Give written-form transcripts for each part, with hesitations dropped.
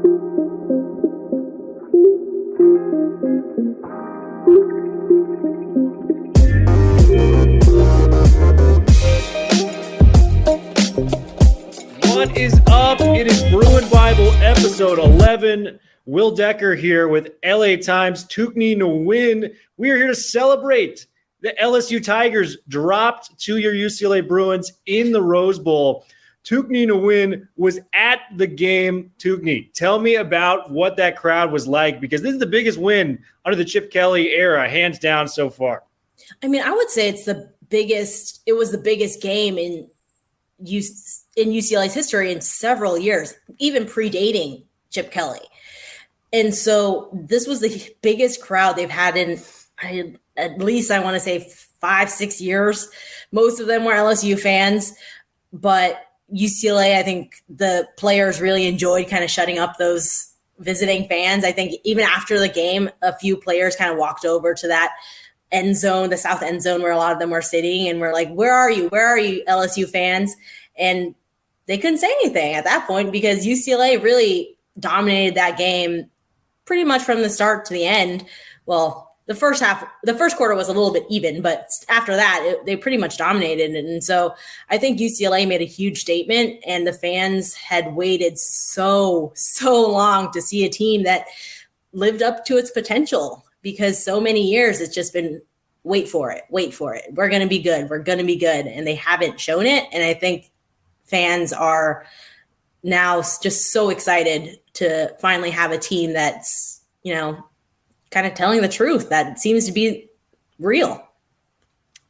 What is up? It is Bruin Bible episode 11. Will Decker here with LA Times Thuc Nhi Nguyen. We are here to celebrate the LSU Tigers dropped to your UCLA Bruins in the Rose Bowl. Thuc Nhi Nguyen was at the game. Thuc Nhi, tell me about what that crowd was like, because this is the biggest win under the Chip Kelly era, hands down so far. I mean, I would say it was the biggest game in UCLA's history in several years, even predating Chip Kelly. And so this was the biggest crowd they've had in at least, I want to say 5-6 years. Most of them were LSU fans, but UCLA, I think the players really enjoyed kind of shutting up those visiting fans. I think even after the game, a few players kind of walked over to that end zone, the south end zone where a lot of them were sitting, and we're like, where are you, LSU fans? And they couldn't say anything at that point because UCLA really dominated that game pretty much from the start to the end. Well, the first quarter was a little bit even, but after that, they pretty much dominated. And so I think UCLA made a huge statement, and the fans had waited so long to see a team that lived up to its potential, because so many years it's just been wait for it. We're going to be good. And they haven't shown it. And I think fans are now just so excited to finally have a team that's, kind of telling the truth that seems to be real.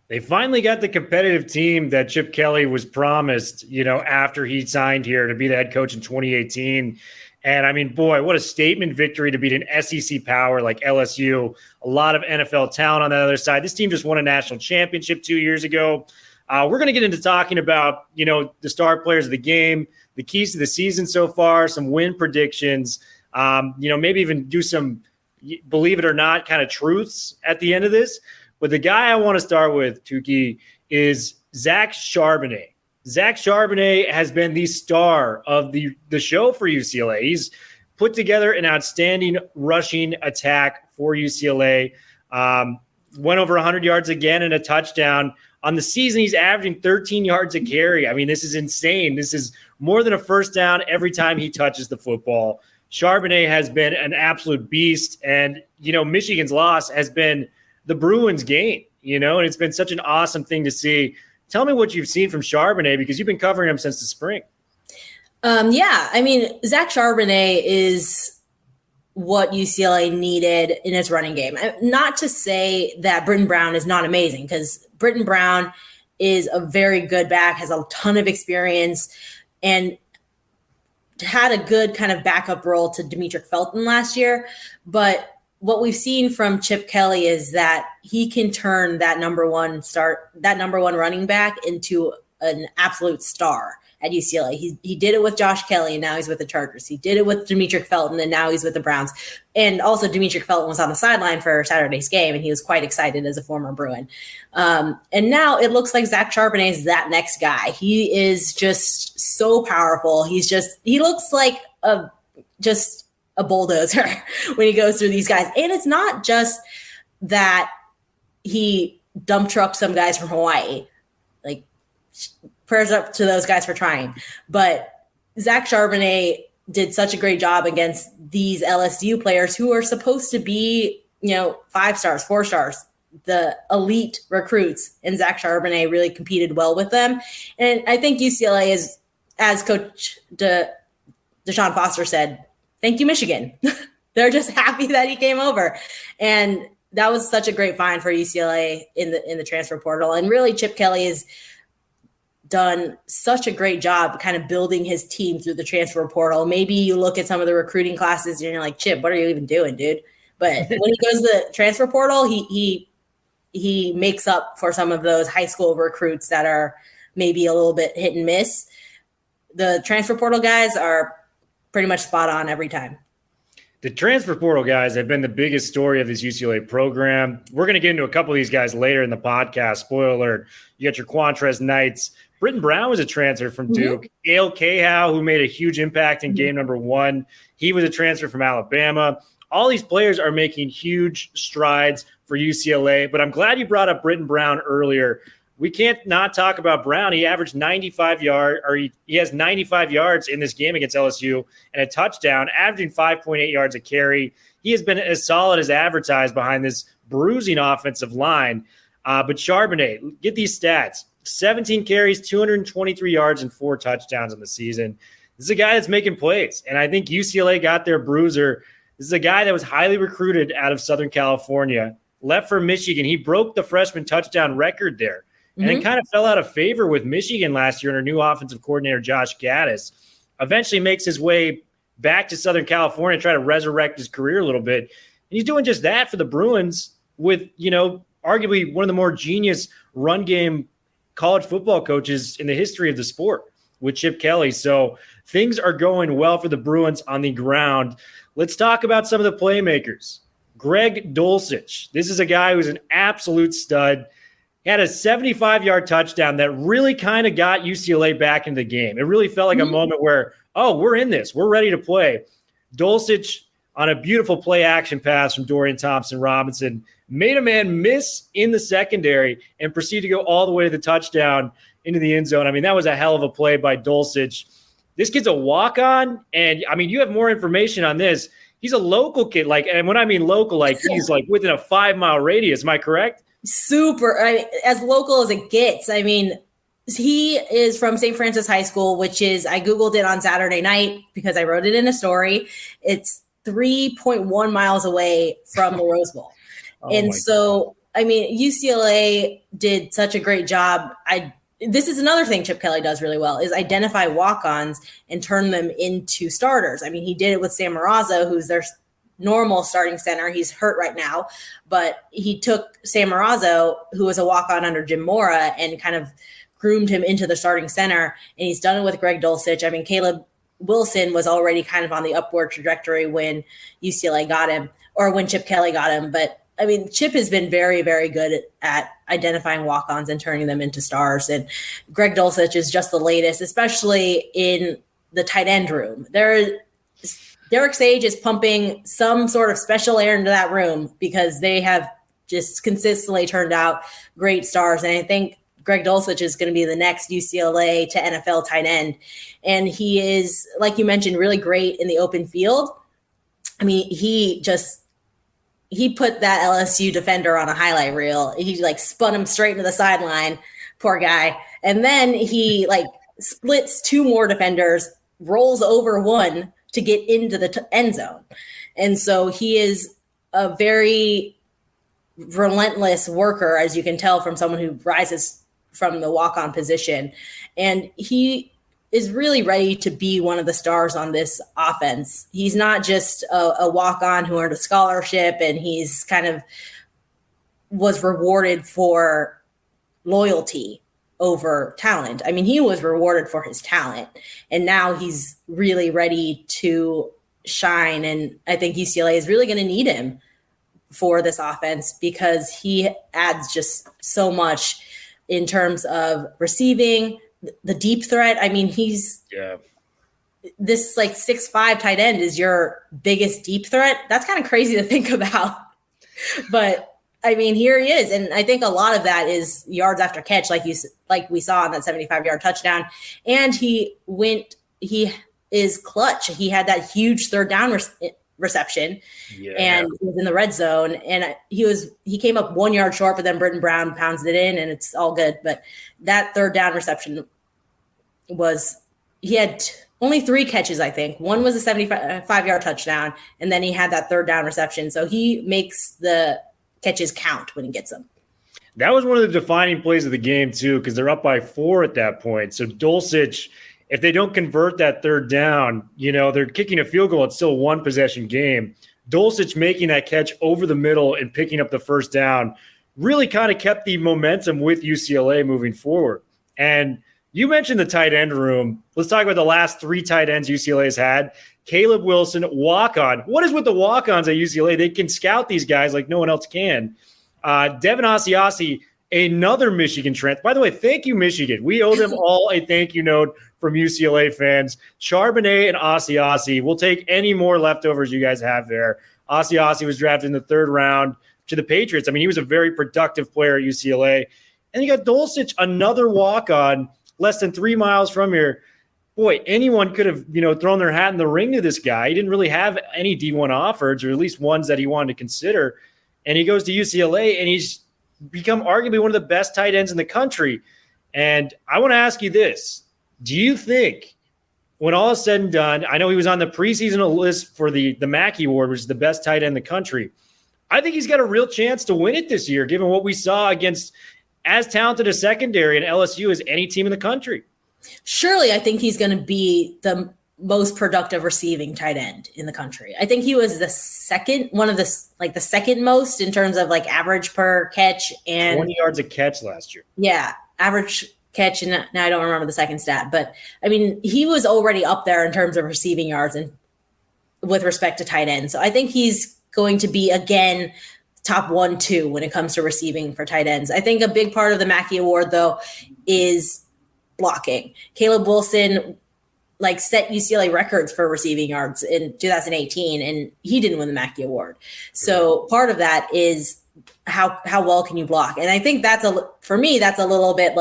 They finally got the competitive team that Chip Kelly was promised, after he signed here to be the head coach in 2018. And I mean, boy, what a statement victory to beat an SEC power like LSU. A lot of NFL talent on the other side. This team just won a national championship 2 years ago. We're going to get into talking about, the star players of the game, the keys to the season so far, some win predictions, maybe even do some, believe it or not, kind of truths at the end of this. But the guy I want to start with, Thuc Nhi, is Zach Charbonnet. Zach Charbonnet has been the star of the show for UCLA. He's put together an outstanding rushing attack for UCLA. Went over 100 yards again and a touchdown. On the season, he's averaging 13 yards a carry. I mean, this is insane. This is more than a first down every time he touches the football. Charbonnet has been an absolute beast. And, Michigan's loss has been the Bruins' gain, and it's been such an awesome thing to see. Tell me what you've seen from Charbonnet, because you've been covering him since the spring. I mean, Zach Charbonnet is what UCLA needed in its running game. Not to say that Britton Brown is not amazing, because Britton Brown is a very good back, has a ton of experience, and had a good kind of backup role to Demetric Felton last year. But what we've seen from Chip Kelly is that he can turn that number one running back into an absolute star at UCLA. He did it with Josh Kelly, and now he's with the Chargers. He did it with Demetric Felton, and now he's with the Browns. And also Demetric Felton was on the sideline for Saturday's game, and he was quite excited as a former Bruin. And now it looks like Zach Charbonnet is that next guy. He is just so powerful. He looks like a bulldozer when he goes through these guys. And it's not just that he dump trucked some guys from Hawaii. Like, prayers up to those guys for trying. But Zach Charbonnet did such a great job against these LSU players who are supposed to be, 5 stars, 4 stars, the elite recruits. And Zach Charbonnet really competed well with them. And I think UCLA is, as Coach Deshaun Foster said, thank you, Michigan. They're just happy that he came over. And that was such a great find for UCLA in the transfer portal. And really, Chip Kelly has done such a great job kind of building his team through the transfer portal. Maybe you look at some of the recruiting classes and you're like, Chip, what are you even doing, dude? But when he goes to the transfer portal, he makes up for some of those high school recruits that are maybe a little bit hit and miss. The transfer portal guys are pretty much spot on every time. The transfer portal guys have been the biggest story of this UCLA program. We're going to get into a couple of these guys later in the podcast. Spoiler alert, you got your Quantrez Knights, Britton Brown was a transfer from Duke. Gale Cahow, who made a huge impact in game number 1, he was a transfer from Alabama. All these players are making huge strides for UCLA, but I'm glad you brought up Britton Brown earlier. We can't not talk about Brown. He averaged 95 yards, or he has 95 yards in this game against LSU and a touchdown, averaging 5.8 yards a carry. He has been as solid as advertised behind this bruising offensive line. But Charbonnet, get these stats. 17 carries, 223 yards, and 4 touchdowns in the season. This is a guy that's making plays, and I think UCLA got their bruiser. This is a guy that was highly recruited out of Southern California, left for Michigan. He broke the freshman touchdown record there, and then kind of fell out of favor with Michigan last year under new offensive coordinator Josh Gaddis. Eventually makes his way back to Southern California, try to resurrect his career a little bit. And he's doing just that for the Bruins with, arguably one of the more genius run game college football coaches in the history of the sport with Chip Kelly. So things are going well for the Bruins on the ground. Let's talk about some of the playmakers. Greg Dulcich. This is a guy who's an absolute stud. He had a 75-yard touchdown that really kind of got UCLA back into the game. It really felt like a moment where, we're in this. We're ready to play. Dulcich on a beautiful play action pass from Dorian Thompson-Robinson made a man miss in the secondary and proceed to go all the way to the touchdown into the end zone. I mean, that was a hell of a play by Dulcich. This kid's a walk-on, and, you have more information on this. He's a local kid, and when I mean local, he's within a 5-mile radius. Am I correct? Super, as local as it gets. He is from St. Francis High School, which is, I Googled it on Saturday night because I wrote it in a story. It's 3.1 miles away from the Rose Bowl. UCLA did such a great job. This is another thing Chip Kelly does really well, is identify walk-ons and turn them into starters. He did it with Sam Marazzo, who's their normal starting center. He's hurt right now, but he took Sam Marazzo, who was a walk-on under Jim Mora, and kind of groomed him into the starting center. And he's done it with Greg Dulcich. Caleb Wilson was already kind of on the upward trajectory when UCLA got him, or when Chip Kelly got him. But Chip has been very, very good at identifying walk-ons and turning them into stars. And Greg Dulcich is just the latest, especially in the tight end room. Derek Sage is pumping some sort of special air into that room because they have just consistently turned out great stars. And I think Greg Dulcich is going to be the next UCLA to NFL tight end. And he is, like you mentioned, really great in the open field. He put that LSU defender on a highlight reel. He spun him straight into the sideline, poor guy. And then he splits 2 more defenders, rolls over one to get into the end zone. And so he is a very relentless worker, as you can tell from someone who rises from the walk-on position. And he is really ready to be one of the stars on this offense. He's not just a walk-on who earned a scholarship and he's kind of was rewarded for loyalty over talent. He was rewarded for his talent, and now he's really ready to shine. And I think UCLA is really going to need him for this offense because he adds just so much in terms of receiving, the deep threat. This 6'5" tight end is your biggest deep threat. That's kind of crazy to think about, but here he is. And I think a lot of that is yards after catch, like we saw on that 75-yard touchdown. And he is clutch. He had that huge third down reception and he was in the red zone. And he came up 1 yard short, but then Britton Brown pounds it in and it's all good. But that third down reception he had only 3 catches, I think. One was a 75-yard touchdown, and then he had that third down reception. So he makes the catches count when he gets them. That was one of the defining plays of the game, too, because they're up by 4 at that point. So Dulcich, if they don't convert that third down, they're kicking a field goal. It's still a 1-possession game. Dulcich making that catch over the middle and picking up the first down really kind of kept the momentum with UCLA moving forward. And you mentioned the tight end room. Let's talk about the last 3 tight ends UCLA has had. Caleb Wilson, walk-on. What is with the walk-ons at UCLA? They can scout these guys like no one else can. Devin Asiasi, another Michigan transfer. By the way, thank you, Michigan. We owe them all a thank you note from UCLA fans. Charbonnet and Asiasi. We'll take any more leftovers you guys have there. Asiasi was drafted in the 3rd round to the Patriots. I mean, he was a very productive player at UCLA. And you got Dulcich, another walk-on, less than 3 miles from here. Boy, anyone could have, thrown their hat in the ring to this guy. He didn't really have any D1 offers, or at least ones that he wanted to consider. And he goes to UCLA, and he's become arguably one of the best tight ends in the country. And I want to ask you this. Do you think when all is said and done, I know he was on the preseason list for the Mackey Award, which is the best tight end in the country. I think he's got a real chance to win it this year, given what we saw against as talented a secondary in LSU as any team in the country. Surely I think he's going to be the most productive receiving tight end in the country. I think he was the second most in terms of like average per catch and 20 yards a catch last year. Yeah, average catch. And now I don't remember the second stat, but I mean, he was already up there in terms of receiving yards and with respect to tight end. So I think he's going to be, again, top 1-2 when it comes to receiving for tight ends. I think a big part of the Mackey Award, though, is blocking. Caleb Wilson set UCLA records for receiving yards in 2018, and he didn't win the Mackey Award. So part of that is how well can you block? And I think for me, that's a little bit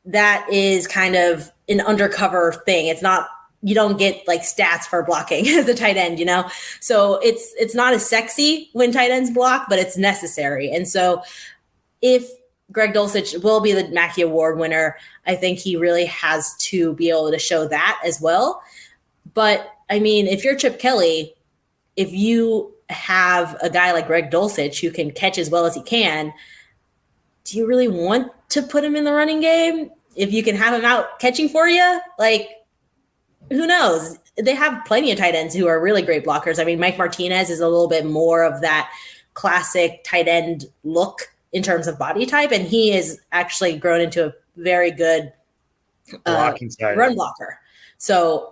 that is kind of an undercover thing. It's not, you don't get stats for blocking as a tight end, So it's not as sexy when tight ends block, but it's necessary. And so if Greg Dulcich will be the Mackey Award winner, I think he really has to be able to show that as well. But I mean, if you're Chip Kelly, if you have a guy like Greg Dulcich who can catch as well as he can, do you really want to put him in the running game? If you can have him out catching for you, who knows? They have plenty of tight ends who are really great blockers. I mean, Mike Martinez is a little bit more of that classic tight end look in terms of body type, and he has actually grown into a very good run blocker. So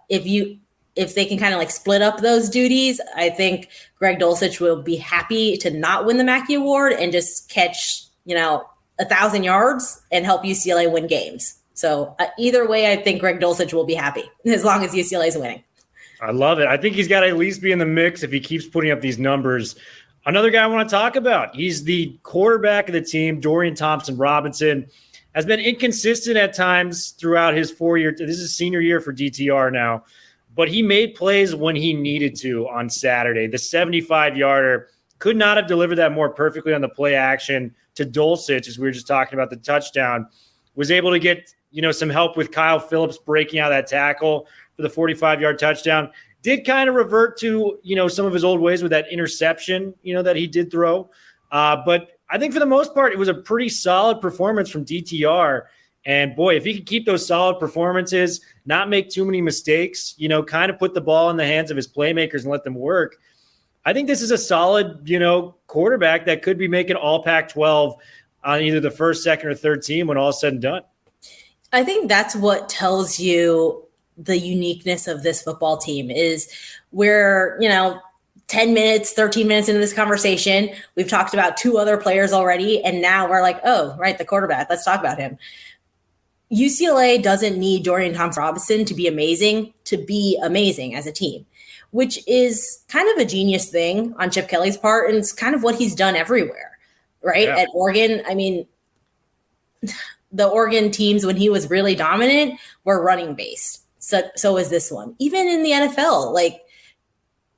if they can kind of split up those duties, I think Greg Dulcich will be happy to not win the Mackey Award and just catch 1,000 yards and help UCLA win games. So either way, I think Greg Dulcich will be happy as long as UCLA is winning. I love it. I think he's got to at least be in the mix if he keeps putting up these numbers. Another guy I want to talk about, he's the quarterback of the team, Dorian Thompson-Robinson, has been inconsistent at times throughout his 4-year. This is senior year for DTR now, but he made plays when he needed to on Saturday. The 75-yarder could not have delivered that more perfectly on the play action to Dulcich, as we were just talking about the touchdown. Was able to get some help with Kyle Phillips breaking out that tackle for the 45-yard touchdown. Did kind of revert to, some of his old ways with that interception, that he did throw. But I think for the most part, it was a pretty solid performance from DTR. And boy, if he could keep those solid performances, not make too many mistakes, kind of put the ball in the hands of his playmakers and let them work, I think this is a solid, quarterback that could be making all Pac-12 on either the first, second, or third team when all is said and done. I think that's what tells you the uniqueness of this football team is we're, 10 minutes, 13 minutes into this conversation. We've talked about 2 other players already. And now we're like, oh, right, the quarterback. Let's talk about him. UCLA doesn't need Dorian Thompson-Robinson to be amazing as a team, which is kind of a genius thing on Chip Kelly's part. And it's kind of what he's done everywhere, right? Yeah. At Oregon, I mean, the Oregon teams, when he was really dominant, were running based. So is this one. Even in the NFL,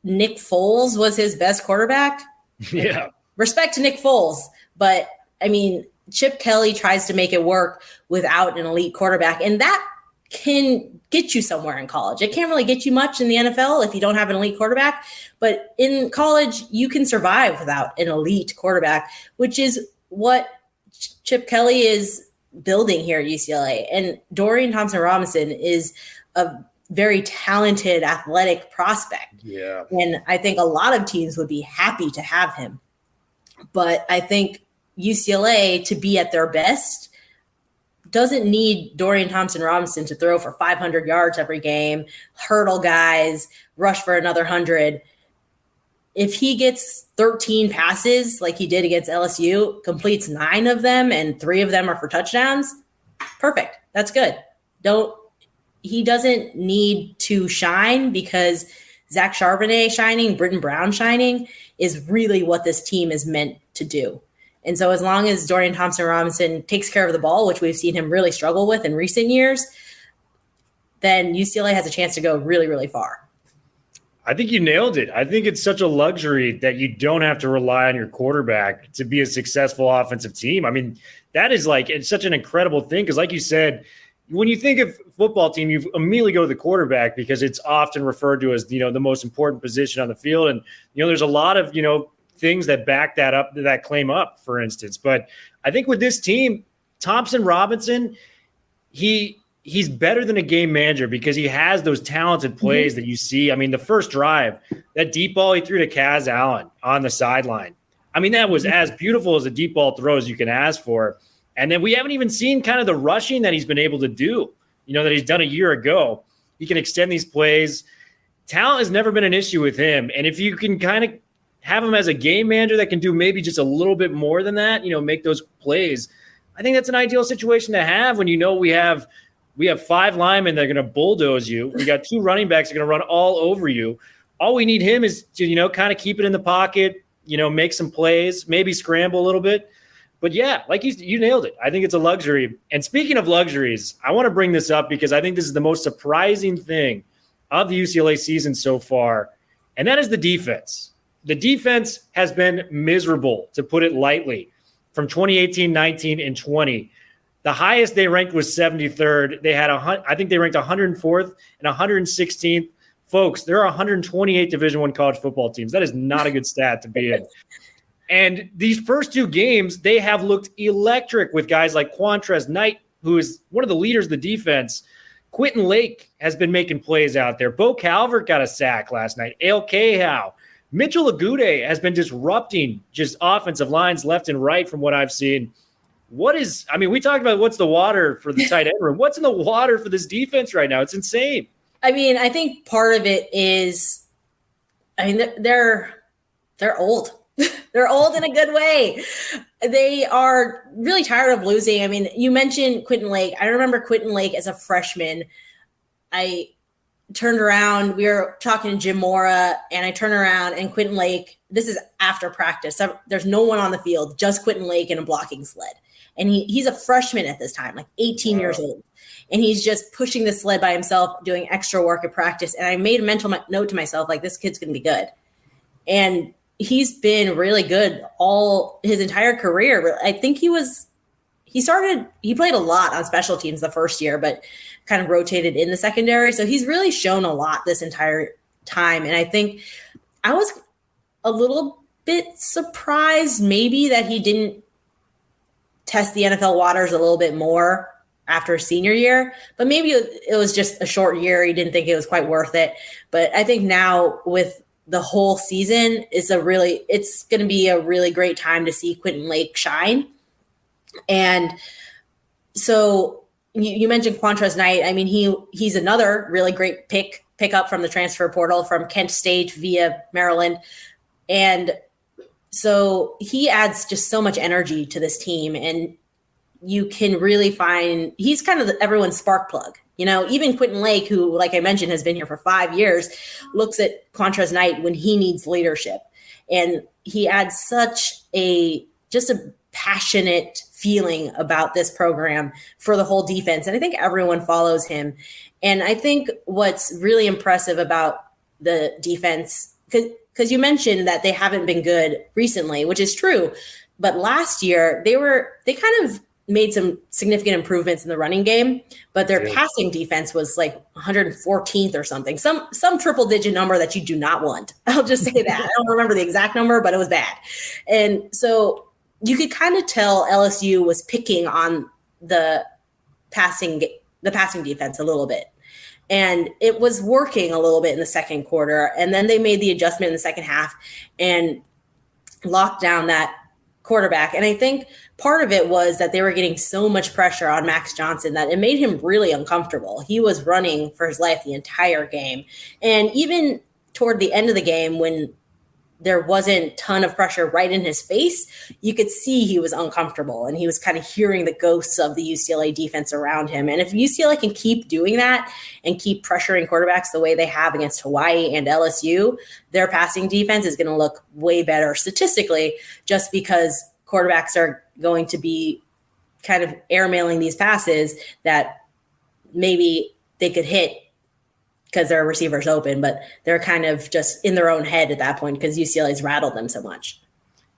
Nick Foles was his best quarterback. Yeah. Respect to Nick Foles. But, I mean, Chip Kelly tries to make it work without an elite quarterback. And that can get you somewhere in college. It can't really get you much in the NFL if you don't have an elite quarterback. But in college, you can survive without an elite quarterback, which is what Chip Kelly is building here at UCLA. And Dorian Thompson-Robinson is a very talented athletic prospect. Yeah. And I think a lot of teams would be happy to have him. But I think UCLA, to be at their best, doesn't need Dorian Thompson-Robinson to throw for 500 yards every game, hurdle guys, rush for another 100. if he gets 13 passes like he did against LSU, completes 9 of them and 3 of them are for touchdowns, perfect. That's good. He doesn't need to shine, because Zach Charbonnet shining, Britton Brown shining is really what this team is meant to do. And so as long as Dorian Thompson-Robinson takes care of the ball, which we've seen him really struggle with in recent years, then UCLA has a chance to go really, really far. I think you nailed it. I think it's such a luxury that you don't have to rely on your quarterback to be a successful offensive team. I mean, that is it's such an incredible thing, because like you said, when you think of football team, you immediately go to the quarterback because it's often referred to as, the most important position on the field. And, there's a lot of, things that back that up, that claim up, for instance. But I think with this team, Thompson Robinson, he's better than a game manager because he has those talented plays that you see. I mean, the first drive, that deep ball he threw to Kaz Allen on the sideline. I mean, that was as beautiful as a deep ball throw as you can ask for. And then we haven't even seen kind of the rushing that he's been able to do, that he's done a year ago. He can extend these plays. Talent has never been an issue with him. And if you can kind of have him as a game manager that can do maybe just a little bit more than that, make those plays, I think that's an ideal situation to have when we have 5 linemen that are going to bulldoze you. We got 2 running backs that are going to run all over you. All we need him is to, kind of keep it in the pocket, make some plays, maybe scramble a little bit. But yeah, like you nailed it. I think it's a luxury. And speaking of luxuries, I want to bring this up because I think this is the most surprising thing of the UCLA season so far, and that is the defense. The defense has been miserable, to put it lightly, from 2018, 19, and 20. The highest they ranked was 73rd. They had I think they ranked 104th and 116th. Folks, there are 128 Division I college football teams. That is not a good stat to be in. And these first 2 games, they have looked electric with guys like Quantrez Knight, who is one of the leaders of the defense. Quentin Lake has been making plays out there. Bo Calvert got a sack last night. Ale Cahow. Mitchell Agude has been disrupting just offensive lines left and right from what I've seen. We talked about what's the water for the tight end room. What's in the water for this defense right now? It's insane. I mean, I think part of it is, they're old. They're old in a good way. They are really tired of losing. I mean, you mentioned Quentin Lake. I remember Quentin Lake as a freshman. I turned around. We were talking to Jim Mora, and I turned around, and Quentin Lake, this is after practice. There's no one on the field, just Quentin Lake in a blocking sled. And he's a freshman at this time, like 18 years old. And he's just pushing the sled by himself, doing extra work at practice. And I made a mental note to myself, this kid's going to be good. And he's been really good all his entire career. I think he played a lot on special teams the first year, but kind of rotated in the secondary. So he's really shown a lot this entire time. And I think I was a little bit surprised maybe that he didn't test the NFL waters a little bit more after senior year, but maybe it was just a short year. He didn't think it was quite worth it. But I think now with the whole season it's going to be a really great time to see Quentin Lake shine. And so you mentioned Quantrez Knight. I mean, he's another really great pick up from the transfer portal from Kent State via Maryland. And so he adds just so much energy to this team, and you can really find he's kind of everyone's spark plug. Even Quentin Lake, who, like I mentioned, has been here for 5 years, looks at Quantrez Knight when he needs leadership. And he adds such a passionate feeling about this program for the whole defense. And I think everyone follows him. And I think what's really impressive about the defense, because you mentioned that they haven't been good recently, which is true. But last year, they kind of made some significant improvements in the running game, but their passing defense was like 114th or something, some triple digit number that you do not want. I'll just say that. I don't remember the exact number, but it was bad. And so you could kind of tell LSU was picking on the passing defense a little bit. And it was working a little bit in the second quarter. And then they made the adjustment in the second half and locked down that quarterback. And I think part of it was that they were getting so much pressure on Max Johnson that it made him really uncomfortable. He was running for his life the entire game. And even toward the end of the game, when there wasn't a ton of pressure right in his face, you could see he was uncomfortable and he was kind of hearing the ghosts of the UCLA defense around him. And if UCLA can keep doing that and keep pressuring quarterbacks the way they have against Hawaii and LSU, their passing defense is going to look way better statistically, just because quarterbacks are going to be kind of airmailing these passes that maybe they could hit because their receivers open, but they're kind of just in their own head at that point because UCLA's rattled them so much.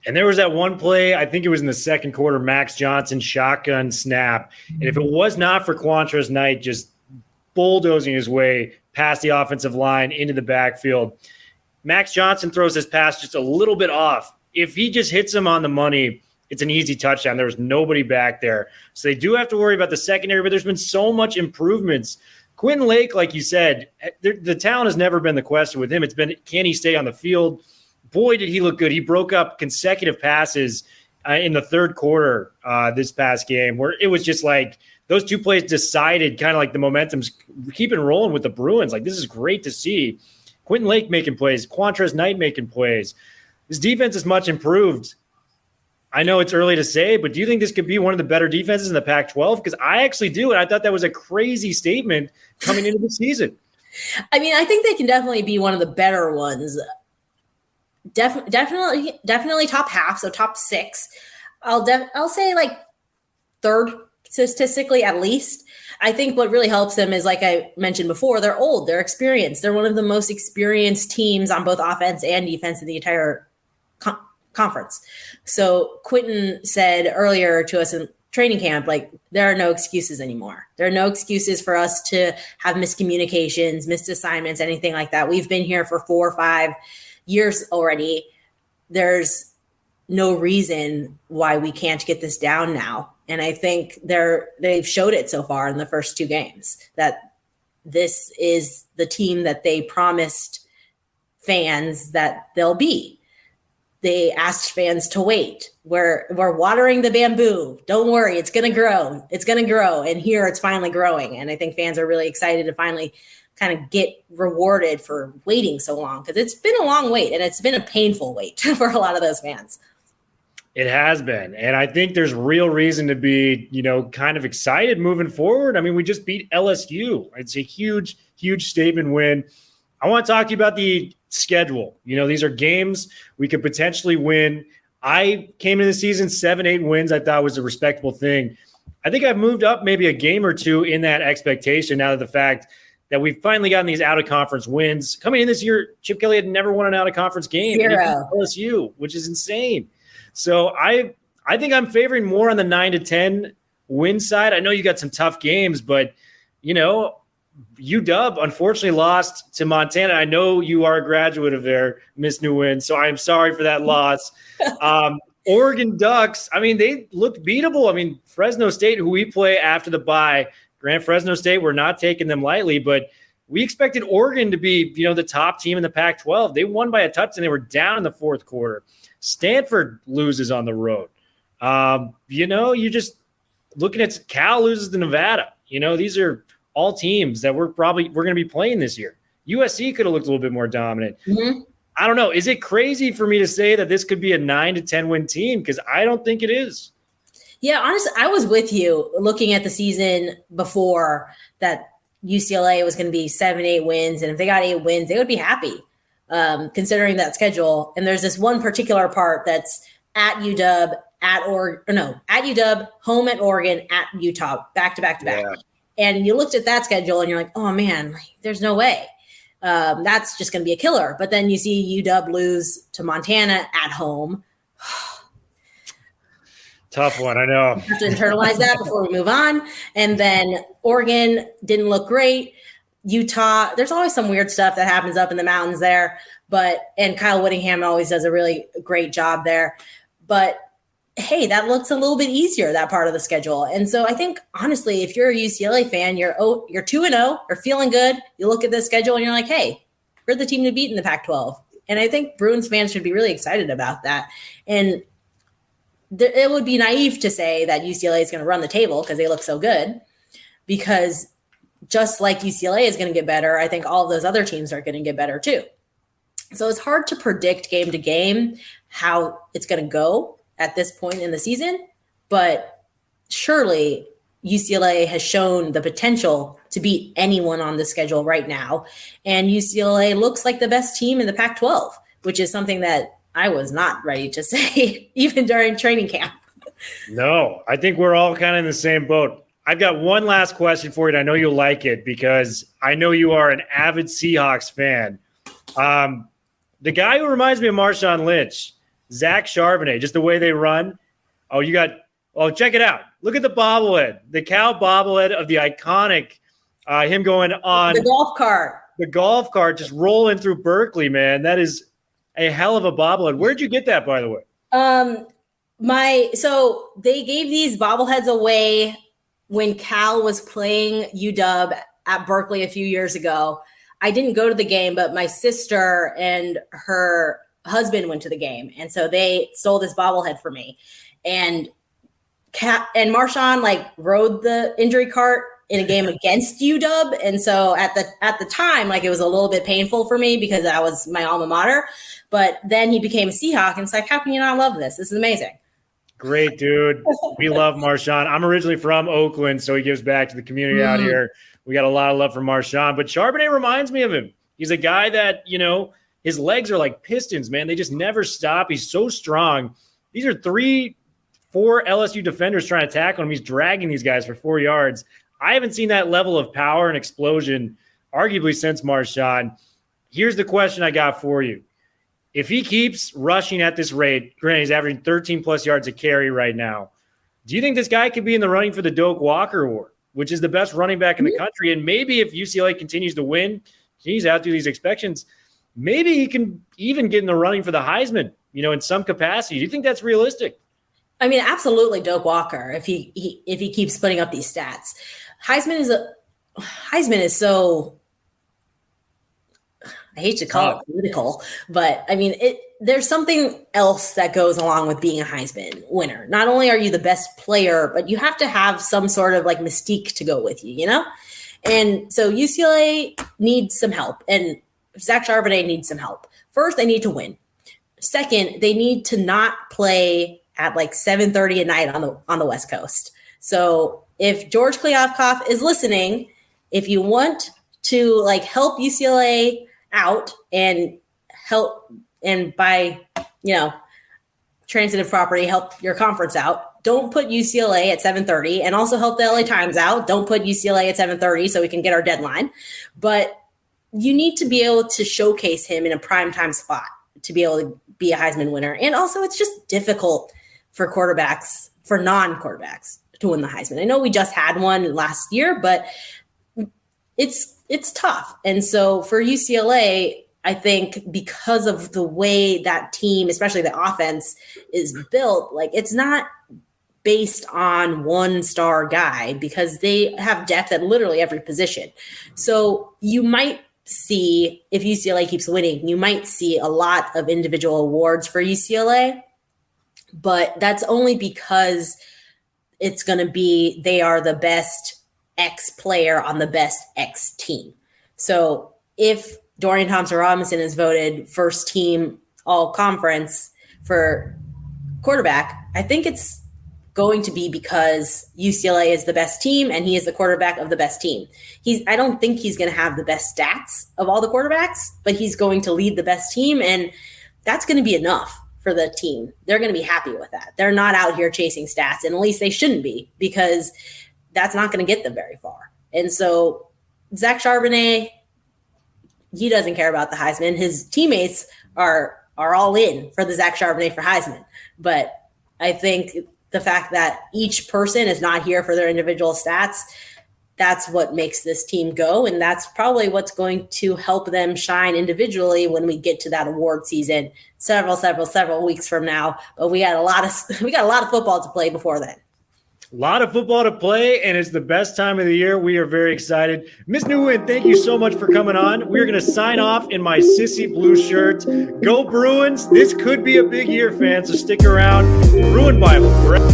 And there was that one play, I think it was in the second quarter, Max Johnson shotgun snap. And if it was not for Quantrez Knight just bulldozing his way past the offensive line into the backfield, Max Johnson throws his pass just a little bit off. If he just hits him on the money, it's an easy touchdown. There was nobody back there. So they do have to worry about the secondary, but there's been so much improvements. Quentin Lake, like you said, the talent has never been the question with him. It's been, can he stay on the field? Boy, did he look good. He broke up consecutive passes in the third quarter this past game, where it was just like those two plays decided kind of like the momentum's keeping rolling with the Bruins. Like, this is great to see. Quentin Lake making plays, Quantrez Knight making plays. This defense is much improved. I know it's early to say, but do you think this could be one of the better defenses in the Pac-12? Because I actually do, and I thought that was a crazy statement coming into the season. I mean, I think they can definitely be one of the better ones. Definitely top half, so top 6. I'll say like third statistically at least. I think what really helps them is, like I mentioned before, they're old, they're experienced. They're one of the most experienced teams on both offense and defense in the entire conference. So Quentin said earlier to us in training camp, like, there are no excuses anymore. There are no excuses for us to have miscommunications, missed assignments, anything like that. We've been here for 4 or 5 years already. There's no reason why we can't get this down now. And I think they've showed it so far in the first 2 games that this is the team that they promised fans that they'll be. They asked fans to wait. We're watering the bamboo. Don't worry, it's going to grow. It's going to grow. And here it's finally growing. And I think fans are really excited to finally kind of get rewarded for waiting so long, because it's been a long wait and it's been a painful wait for a lot of those fans. It has been. And I think there's real reason to be, kind of excited moving forward. I mean, we just beat LSU. It's a huge, huge statement win. I want to talk to you about the schedule. These are games we could potentially win. I came into the season 7-8 wins. I thought was a respectable thing. I think I've moved up maybe a game or two in that expectation now that the fact that we've finally gotten these out-of-conference wins. Coming in this year, Chip Kelly had never won an out-of-conference game. 0. LSU, which is insane. So I think I'm favoring more on the 9-10 win side. I know you got some tough games, but, UW unfortunately lost to Montana. I know you are a graduate of there, Miss Nguyen, so I'm sorry for that loss. Oregon Ducks, I mean, they looked beatable. I mean, Fresno State, who we play after the bye, Grant Fresno State, we're not taking them lightly, but we expected Oregon to be, the top team in the Pac-12. They won by a touchdown. They were down in the fourth quarter. Stanford loses on the road. You just looking at Cal loses to Nevada. These are all teams that we're going to be playing this year. USC could have looked a little bit more dominant. Mm-hmm. I don't know. Is it crazy for me to say that this could be a 9-10 win team? Because I don't think it is. Yeah, honestly, I was with you looking at the season before that UCLA was going to be 7-8 wins. And if they got 8 wins, they would be happy considering that schedule. And there's this one particular part that's at UW, at UW, home at Oregon, at Utah, back to back to back. Yeah. And you looked at that schedule and you're like, oh man, there's no way. That's just going to be a killer. But then you see UW lose to Montana at home. Tough one, I know. Have to internalize that before we move on. And then Oregon didn't look great. Utah, there's always some weird stuff that happens up in the mountains there. And Kyle Whittingham always does a really great job there. But hey, that looks a little bit easier, that part of the schedule. And so I think, honestly, if you're a UCLA fan, you're 2-0, you're feeling good. You look at the schedule and you're like, hey, we're the team to beat in the Pac-12. And I think Bruins fans should be really excited about that. And it would be naive to say that UCLA is going to run the table because they look so good, because just like UCLA is going to get better, I think all of those other teams are going to get better too. So it's hard to predict game to game how it's going to go at this point in the season. But surely UCLA has shown the potential to beat anyone on the schedule right now. And UCLA looks like the best team in the Pac-12, which is something that I was not ready to say even during training camp. No, I think we're all kind of in the same boat. I've got one last question for you, and I know you'll like it because I know you are an avid Seahawks fan. The guy who reminds me of Marshawn Lynch, Zach Charbonnet, just the way they run. Check it out. Look at the bobblehead, the Cal bobblehead of the iconic him going on the golf cart. The golf cart just rolling through Berkeley, man. That is a hell of a bobblehead. Where'd you get that, by the way? So they gave these bobbleheads away when Cal was playing UW at Berkeley a few years ago. I didn't go to the game, but my sister and her husband went to the game. And so they sold this bobblehead for me. And Marshawn rode the injury cart in a game against UW. And so at the time, it was a little bit painful for me because that was my alma mater. But then he became a Seahawk. And it's how can you not love this? This is amazing. Great, dude. We love Marshawn. I'm originally from Oakland, so he gives back to the community out here. We got a lot of love for Marshawn. But Charbonnet reminds me of him. He's a guy that, his legs are like pistons, man. They just never stop. He's so strong. These are 3-4 LSU defenders trying to tackle him. He's dragging these guys for 4 yards. I haven't seen that level of power and explosion arguably since Marshawn. Here's the question I got for you. If he keeps rushing at this rate, granted he's averaging 13-plus yards a carry right now, do you think this guy could be in the running for the Doak Walker Award, which is the best running back in the country? And maybe if UCLA continues to win, continues to outdo these expectations, maybe he can even get in the running for the Heisman, in some capacity. Do you think that's realistic? I mean, absolutely Doak Walker if he keeps putting up these stats. Heisman is so, I hate to call it political, but I mean, there's something else that goes along with being a Heisman winner. Not only are you the best player, but you have to have some sort of mystique to go with you, And so UCLA needs some help, and Zach Charbonnet needs some help. First, they need to win. Second, they need to not play at 7:30 at night on the West Coast. So if George Kliavkoff is listening, if you want to help UCLA out and help, and by transitive property help your conference out, don't put UCLA at 7:30, and also help the LA Times out. Don't put UCLA at 7:30 so we can get our deadline. But you need to be able to showcase him in a primetime spot to be able to be a Heisman winner. And also it's just difficult for non-quarterbacks to win the Heisman. I know we just had one last year, but it's tough. And so for UCLA, I think because of the way that team, especially the offense, is built, it's not based on one star guy because they have depth at literally every position. So you might see, if UCLA keeps winning, you might see a lot of individual awards for UCLA, but that's only because it's going to be, they are the best X player on the best X team. So if Dorian Thompson-Robinson is voted first team all conference for quarterback, I think it's going to be because UCLA is the best team and he is the quarterback of the best team. I don't think he's going to have the best stats of all the quarterbacks, but he's going to lead the best team, and that's going to be enough for the team. They're going to be happy with that. They're not out here chasing stats, and at least they shouldn't be, because that's not going to get them very far. And so Zach Charbonnet, he doesn't care about the Heisman. His teammates are all in for the Zach Charbonnet for Heisman. But I think the fact that each person is not here for their individual stats, that's what makes this team go. And that's probably what's going to help them shine individually when we get to that award season several weeks from now. But we got a lot of football to play before then. A lot of football to play, and it's the best time of the year. We are very excited. Miss Nguyen, thank you so much for coming on. We're going to sign off in my sissy blue shirt. Go Bruins. This could be a big year, fans, so stick around. Bruin Bible, correct?